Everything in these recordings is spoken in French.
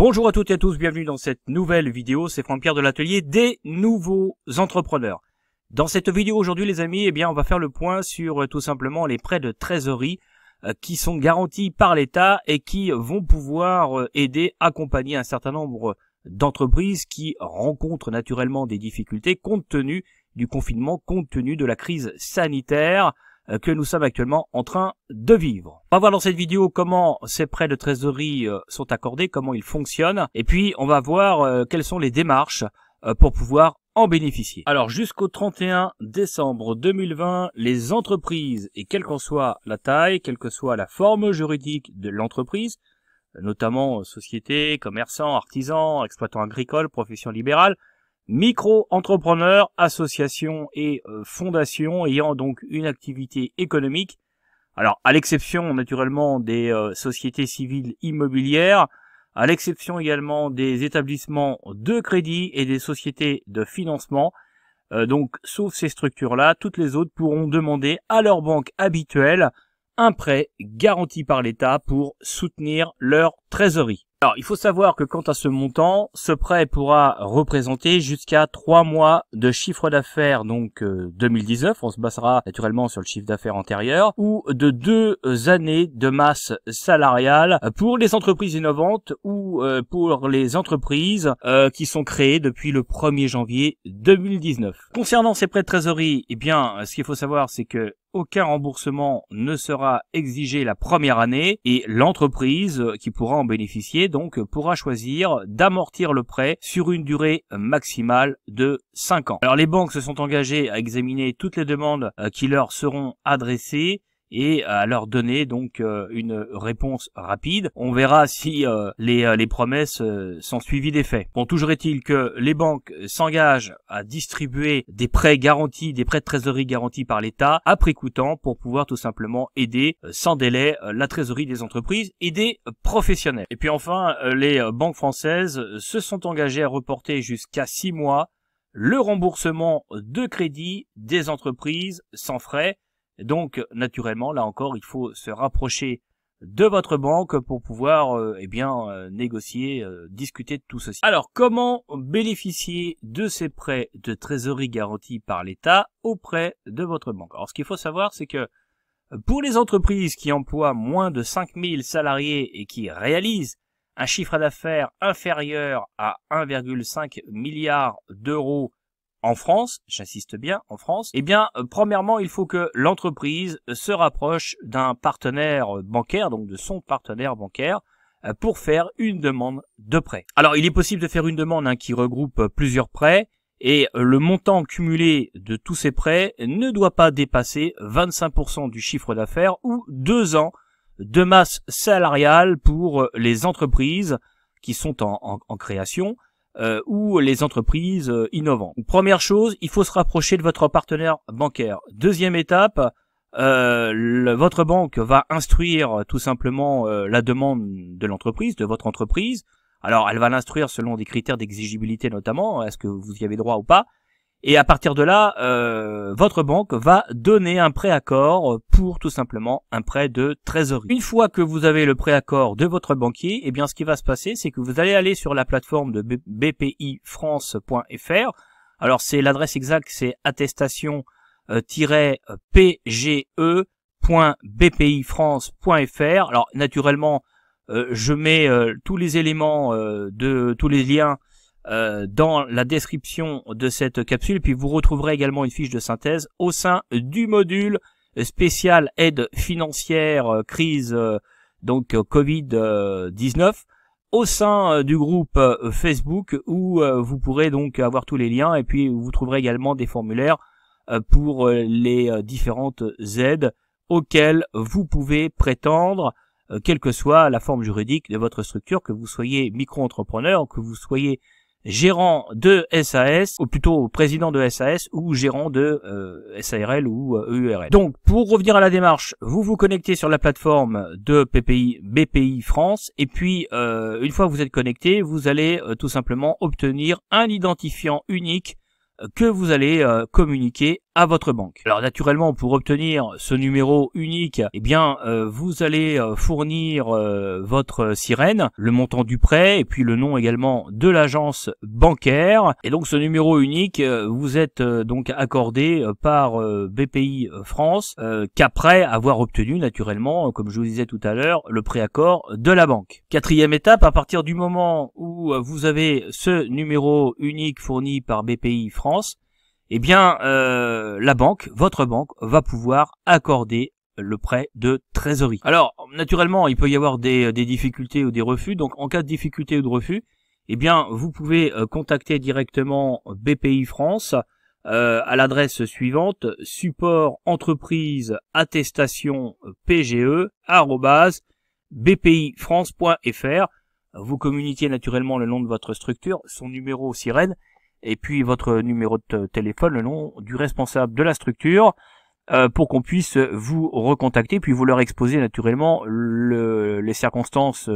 Bonjour à toutes et à tous, bienvenue dans cette nouvelle vidéo, c'est Franck-Pierre de l'atelier des nouveaux entrepreneurs. Dans cette vidéo aujourd'hui les amis, on va faire le point sur tout simplement les prêts de trésorerie qui sont garantis par l'État et qui vont pouvoir aider, accompagner un certain nombre d'entreprises qui rencontrent naturellement des difficultés compte tenu du confinement, compte tenu de la crise sanitaire que nous sommes actuellement en train de vivre. On va voir dans cette vidéo comment ces prêts de trésorerie sont accordés, comment ils fonctionnent, et puis on va voir quelles sont les démarches pour pouvoir en bénéficier. Alors jusqu'au 31 décembre 2020, les entreprises, et quelle qu'en soit la taille, quelle que soit la forme juridique de l'entreprise, notamment sociétés, commerçants, artisans, exploitants agricoles, professions libérales, micro-entrepreneurs, associations et fondations ayant donc une activité économique. Alors, à l'exception naturellement des sociétés civiles immobilières, à l'exception également des établissements de crédit et des sociétés de financement. Donc, sauf ces structures-là, toutes les autres pourront demander à leur banque habituelle un prêt garanti par l'État pour soutenir leur trésorerie. Alors, il faut savoir que quant à ce montant, ce prêt pourra représenter jusqu'à 3 mois de chiffre d'affaires, donc 2019, on se basera naturellement sur le chiffre d'affaires antérieur, ou de 2 années de masse salariale pour les entreprises innovantes ou pour les entreprises qui sont créées depuis le 1er janvier 2019. Concernant ces prêts de trésorerie, ce qu'il faut savoir, c'est que aucun remboursement ne sera exigé la première année et l'entreprise qui pourra en bénéficier donc pourra choisir d'amortir le prêt sur une durée maximale de 5 ans. Alors les banques se sont engagées à examiner toutes les demandes qui leur seront adressées et à leur donner donc une réponse rapide. On verra si les promesses sont suivies des faits. Bon, toujours est-il que les banques s'engagent à distribuer des prêts garantis, des prêts de trésorerie garantis par l'État à prix coûtant pour pouvoir tout simplement aider sans délai la trésorerie des entreprises et des professionnels. Et puis enfin, les banques françaises se sont engagées à reporter jusqu'à 6 mois le remboursement de crédit des entreprises sans frais. Donc, naturellement, là encore, il faut se rapprocher de votre banque pour pouvoir négocier, discuter de tout ceci. Alors, comment bénéficier de ces prêts de trésorerie garantis par l'État auprès de votre banque? Alors, ce qu'il faut savoir, c'est que pour les entreprises qui emploient moins de 5000 salariés et qui réalisent un chiffre d'affaires inférieur à 1,5 milliard d'euros en France, j'insiste bien, en France, premièrement, il faut que l'entreprise se rapproche d'un partenaire bancaire, donc de son partenaire bancaire, pour faire une demande de prêt. Alors, il est possible de faire une demande qui regroupe plusieurs prêts, et le montant cumulé de tous ces prêts ne doit pas dépasser 25% du chiffre d'affaires ou 2 ans de masse salariale pour les entreprises qui sont en création, ou les entreprises innovantes. Première chose, il faut se rapprocher de votre partenaire bancaire. Deuxième étape, votre banque va instruire tout simplement la demande de l'entreprise, de votre entreprise. Alors, elle va l'instruire selon des critères d'exigibilité notamment, est-ce que vous y avez droit ou pas. Et à partir de là, votre banque va donner un préaccord pour tout simplement un prêt de trésorerie. Une fois que vous avez le préaccord de votre banquier, ce qui va se passer, c'est que vous allez aller sur la plateforme de bpifrance.fr. Alors c'est l'adresse exacte, c'est attestation-pge.bpifrance.fr. Alors naturellement, je mets tous les éléments de tous les liens dans la description de cette capsule, puis vous retrouverez également une fiche de synthèse au sein du module spécial aide financière crise Covid-19 au sein du groupe Facebook où vous pourrez donc avoir tous les liens et puis vous trouverez également des formulaires pour les différentes aides auxquelles vous pouvez prétendre quelle que soit la forme juridique de votre structure, que vous soyez micro-entrepreneur, que vous soyez gérant de SAS, ou plutôt président de SAS, ou gérant de SARL ou EURL. Donc, pour revenir à la démarche, vous vous connectez sur la plateforme de BPI France, et puis, une fois que vous êtes connecté, vous allez tout simplement obtenir un identifiant unique que vous allez communiquer à votre banque. Alors naturellement, pour obtenir ce numéro unique, eh bien vous allez fournir votre sirène, le montant du prêt et puis le nom également de l'agence bancaire. Et donc ce numéro unique vous êtes donc accordé par BPI France qu'après avoir obtenu naturellement, comme je vous disais tout à l'heure, le préaccord de la banque. Quatrième étape, à partir du moment où vous avez ce numéro unique fourni par BPI France, eh bien la banque, votre banque, va pouvoir accorder le prêt de trésorerie. Alors naturellement, il peut y avoir des difficultés ou des refus. Donc en cas de difficulté ou de refus, eh bien vous pouvez contacter directement BPI France à l'adresse suivante: support entreprise attestation pge@bpifrance.fr. Vous communiquez naturellement le nom de votre structure, son numéro sirène, et puis votre numéro de téléphone, le nom du responsable de la structure, pour qu'on puisse vous recontacter, puis vous leur exposer naturellement les circonstances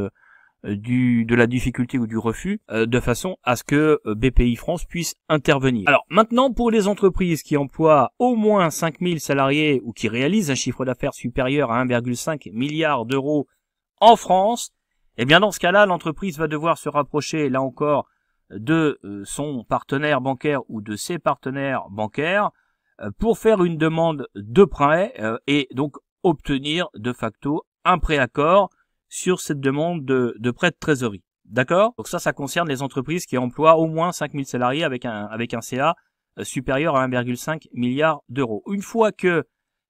de la difficulté ou du refus, de façon à ce que BPI France puisse intervenir. Alors maintenant, pour les entreprises qui emploient au moins 5000 salariés ou qui réalisent un chiffre d'affaires supérieur à 1,5 milliard d'euros en France, eh bien dans ce cas-là, l'entreprise va devoir se rapprocher, là encore, de son partenaire bancaire ou de ses partenaires bancaires pour faire une demande de prêt et donc obtenir de facto un préaccord sur cette demande de prêt de trésorerie. D'accord? Donc ça concerne les entreprises qui emploient au moins 5000 salariés avec un CA supérieur à 1,5 milliard d'euros. Une fois que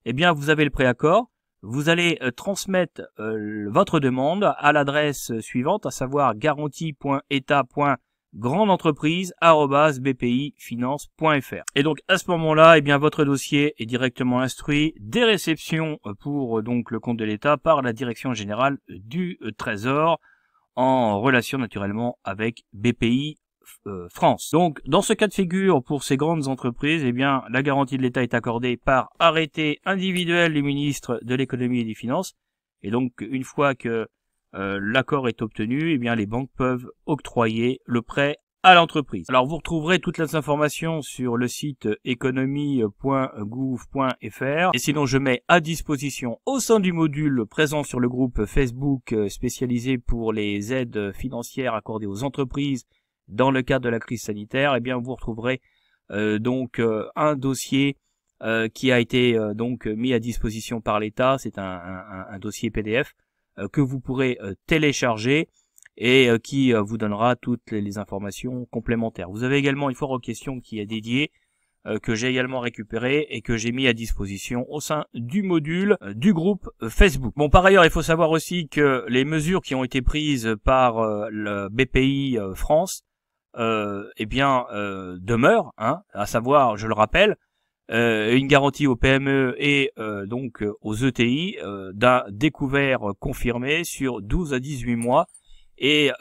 eh bien vous avez le préaccord, vous allez transmettre votre demande à l'adresse suivante, à savoir garantie.état.grandeentreprise@bpifinance.fr. Et donc à ce moment-là, eh bien votre dossier est directement instruit des réceptions pour donc le compte de l'État par la Direction générale du Trésor, en relation naturellement avec BPI France. Donc dans ce cas de figure, pour ces grandes entreprises, eh bien la garantie de l'État est accordée par arrêté individuel du ministre de l'économie et des finances. Et donc une fois que l'accord est obtenu, eh bien les banques peuvent octroyer le prêt à l'entreprise. Alors vous retrouverez toutes les informations sur le site économie.gouv.fr, et sinon je mets à disposition au sein du module présent sur le groupe Facebook spécialisé pour les aides financières accordées aux entreprises dans le cadre de la crise sanitaire, eh bien vous retrouverez donc un dossier qui a été donc mis à disposition par l'État. C'est un dossier PDF que vous pourrez télécharger et qui vous donnera toutes les informations complémentaires. Vous avez également une foire aux questions qui est dédiée, que j'ai également récupéré et que j'ai mis à disposition au sein du module du groupe Facebook. Bon, par ailleurs, il faut savoir aussi que les mesures qui ont été prises par le BPI France demeurent, à savoir, je le rappelle, une garantie aux PME et donc aux ETI d'un découvert confirmé sur 12 à 18 mois et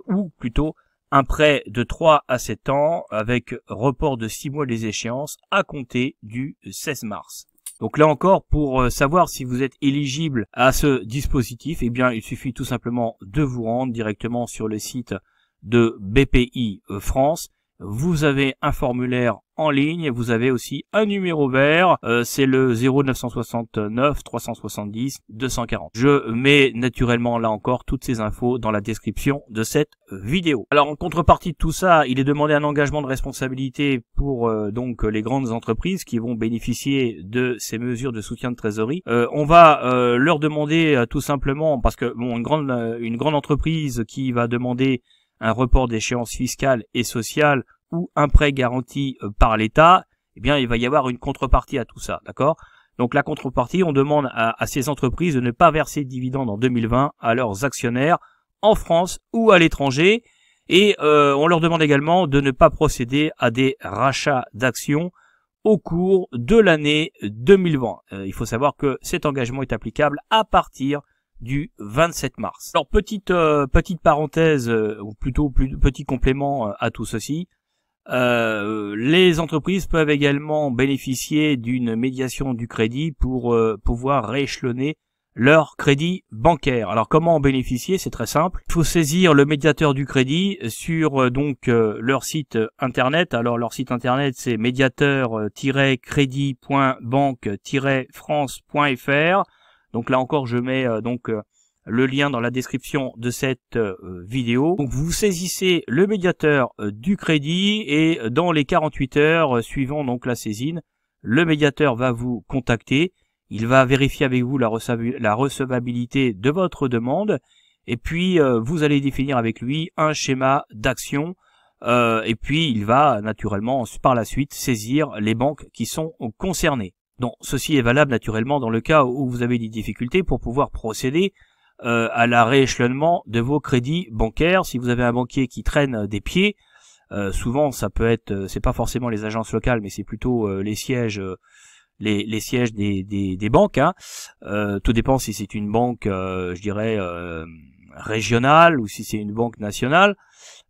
ou plutôt un prêt de 3 à 7 ans avec report de 6 mois des échéances à compter du 16 mars. Donc là encore, pour savoir si vous êtes éligible à ce dispositif, eh bien il suffit tout simplement de vous rendre directement sur le site de BPI France. Vous avez un formulaire en ligne, vous avez aussi un numéro vert, c'est le 0969 370 240. Je mets naturellement là encore toutes ces infos dans la description de cette vidéo. Alors en contrepartie de tout ça, il est demandé un engagement de responsabilité pour donc les grandes entreprises qui vont bénéficier de ces mesures de soutien de trésorerie. On va leur demander tout simplement, parce que bon, une grande entreprise qui va demander un report d'échéance fiscale et sociale ou un prêt garanti par l'État, eh bien il va y avoir une contrepartie à tout ça, d'accord? Donc la contrepartie, on demande à ces entreprises de ne pas verser de dividendes en 2020 à leurs actionnaires en France ou à l'étranger, et on leur demande également de ne pas procéder à des rachats d'actions au cours de l'année 2020. Il faut savoir que cet engagement est applicable à partir du 27 mars. Alors petite parenthèse, ou plutôt petit complément à tout ceci, les entreprises peuvent également bénéficier d'une médiation du crédit pour pouvoir rééchelonner leur crédit bancaire. Alors comment en bénéficier? C'est très simple. Il faut saisir le médiateur du crédit sur leur site internet. Alors leur site internet c'est médiateur-crédit.banque-france.fr. Donc là encore je mets le lien dans la description de cette vidéo. Donc vous saisissez le médiateur du crédit et dans les 48 heures suivant donc la saisine, le médiateur va vous contacter. Il va vérifier avec vous la recevabilité de votre demande et puis vous allez définir avec lui un schéma d'action et puis il va naturellement par la suite saisir les banques qui sont concernées. Donc ceci est valable naturellement dans le cas où vous avez des difficultés pour pouvoir procéder à la rééchelonnement de vos crédits bancaires. Si vous avez un banquier qui traîne des pieds, souvent ça peut être, c'est pas forcément les agences locales mais c'est plutôt les sièges les sièges des banques, hein. Tout dépend si c'est une banque, je dirais, régionale ou si c'est une banque nationale.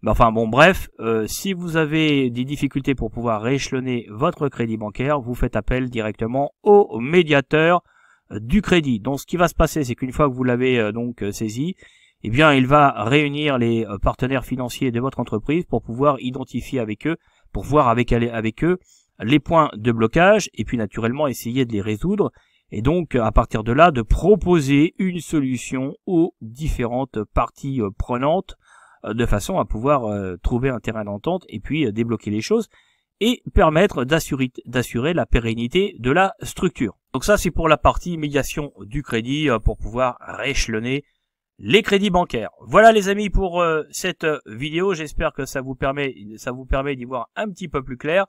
Mais enfin bon, bref, si vous avez des difficultés pour pouvoir rééchelonner votre crédit bancaire, vous faites appel directement au médiateur du crédit. Donc ce qui va se passer, c'est qu'une fois que vous l'avez saisi, eh bien il va réunir les partenaires financiers de votre entreprise pour pouvoir identifier avec eux, pour voir avec eux les points de blocage et puis naturellement essayer de les résoudre et donc à partir de là de proposer une solution aux différentes parties prenantes de façon à pouvoir trouver un terrain d'entente et puis débloquer les choses et permettre d'assurer la pérennité de la structure. Donc ça c'est pour la partie médiation du crédit pour pouvoir rééchelonner les crédits bancaires. Voilà les amis pour cette vidéo, j'espère que ça vous permet d'y voir un petit peu plus clair.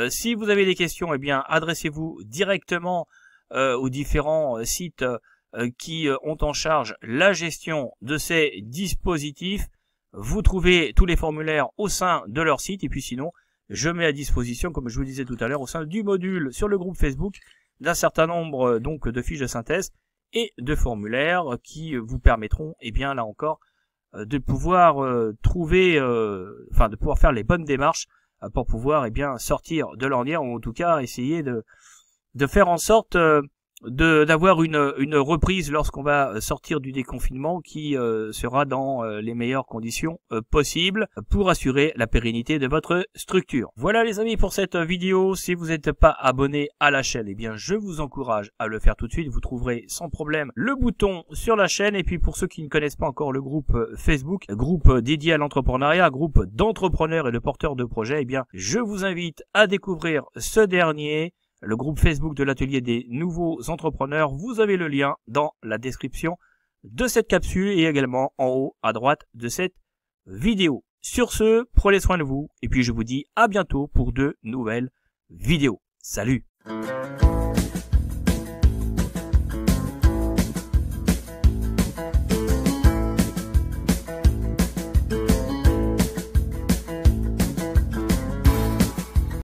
Si vous avez des questions, eh bien, adressez-vous directement aux différents sites qui ont en charge la gestion de ces dispositifs. Vous trouvez tous les formulaires au sein de leur site et puis sinon, je mets à disposition, comme je vous le disais tout à l'heure, au sein du module sur le groupe Facebook, d'un certain nombre de fiches de synthèse et de formulaires qui vous permettront, eh bien, là encore, de pouvoir de pouvoir faire les bonnes démarches pour pouvoir sortir de l'ornière ou en tout cas essayer de faire en sorte d'avoir une reprise lorsqu'on va sortir du déconfinement qui sera dans les meilleures conditions possibles pour assurer la pérennité de votre structure. Voilà les amis pour cette vidéo. Si vous n'êtes pas abonné à la chaîne, eh bien je vous encourage à le faire tout de suite. Vous trouverez sans problème le bouton sur la chaîne. Et puis pour ceux qui ne connaissent pas encore le groupe Facebook, groupe dédié à l'entrepreneuriat, groupe d'entrepreneurs et de porteurs de projets, eh bien je vous invite à découvrir ce dernier. Le groupe Facebook de l'atelier des nouveaux entrepreneurs, vous avez le lien dans la description de cette capsule et également en haut à droite de cette vidéo. Sur ce, prenez soin de vous et puis je vous dis à bientôt pour de nouvelles vidéos. Salut!